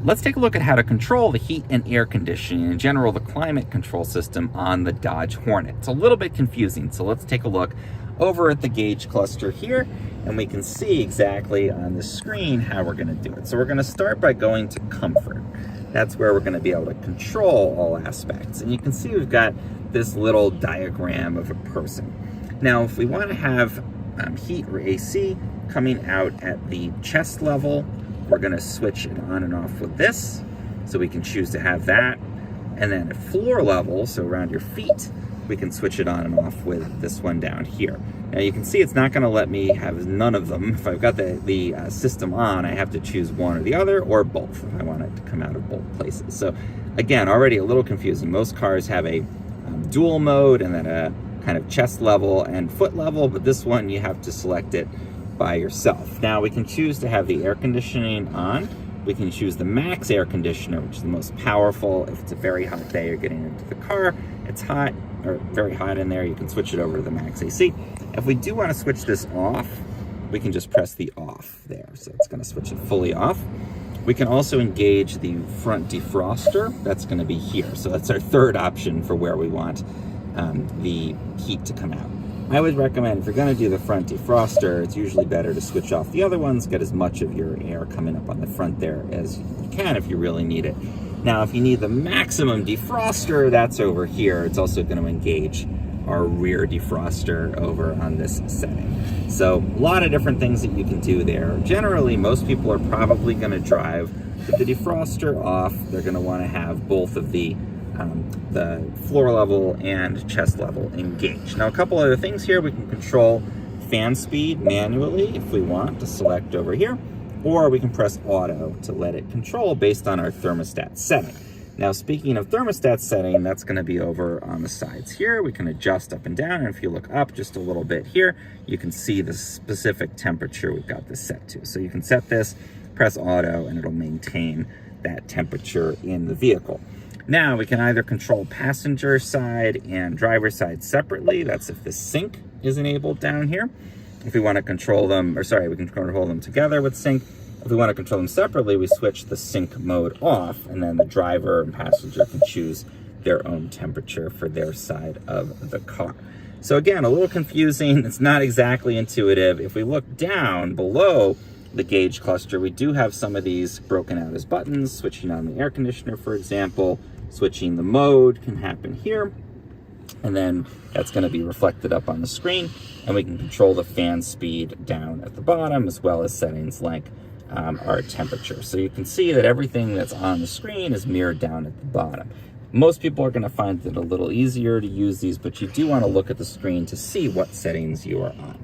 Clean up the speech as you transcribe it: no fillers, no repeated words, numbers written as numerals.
let's take a look at how to control the heat and air conditioning, in general, the climate control system on the Dodge Hornet. It's a little bit confusing, so let's take a look over at the gauge cluster here, and we can see exactly on the screen how we're gonna do it. So we're gonna start by going to comfort. That's where we're gonna be able to control all aspects. And you can see we've got this little diagram of a person. Now, if we wanna have heat or AC coming out at the chest level, we're gonna switch it on and off with this. So we can choose to have that. And then at floor level, so around your feet, we can switch it on and off with this one down here. Now you can see it's not gonna let me have none of them. If I've got the system on, I have to choose one or the other, or both if I want it to come out of both places. So again, already a little confusing. Most cars have a dual mode and then a kind of chest level and foot level, but this one you have to select it by yourself. Now we can choose to have the air conditioning on. We can choose the max air conditioner, which is the most powerful. If it's a very hot day, you're getting into the car, it's hot or very hot in there, you can switch it over to the max AC. If we do want to switch this off, we can just press the off there. So it's going to switch it fully off. We can also engage the front defroster. That's going to be here. So that's our third option for where we want the heat to come out. I would recommend, if you're going to do the front defroster, it's usually better to switch off the other ones, get as much of your air coming up on the front there as you can if you really need it. Now, if you need the maximum defroster, that's over here. It's also going to engage our rear defroster over on this setting. So a lot of different things that you can do there. Generally, most people are probably going to drive with the defroster off. They're going to want to have both of the floor level and chest level engaged. Now, a couple other things here. We can control fan speed manually if we want to select over here, or we can press auto to let it control based on our thermostat setting. Now, speaking of thermostat setting, that's going to be over on the sides here. We can adjust up and down, and if you look up just a little bit here, you can see the specific temperature we've got this set to. So you can set this, press auto, and it'll maintain that temperature in the vehicle. Now, we can either control passenger side and driver side separately. That's if the sync is enabled down here. If we want to control them, we can control them together with sync. If we want to control them separately, we switch the sync mode off, and then the driver and passenger can choose their own temperature for their side of the car. So again, a little confusing. It's not exactly intuitive. If we look down below the gauge cluster, we do have some of these broken out as buttons. Switching on the air conditioner, for example, switching the mode can happen here. And then that's going to be reflected up on the screen, and we can control the fan speed down at the bottom, as well as settings like our temperature. So you can see that everything that's on the screen is mirrored down at the bottom. Most people are going to find it a little easier to use these, but you do want to look at the screen to see what settings you are on.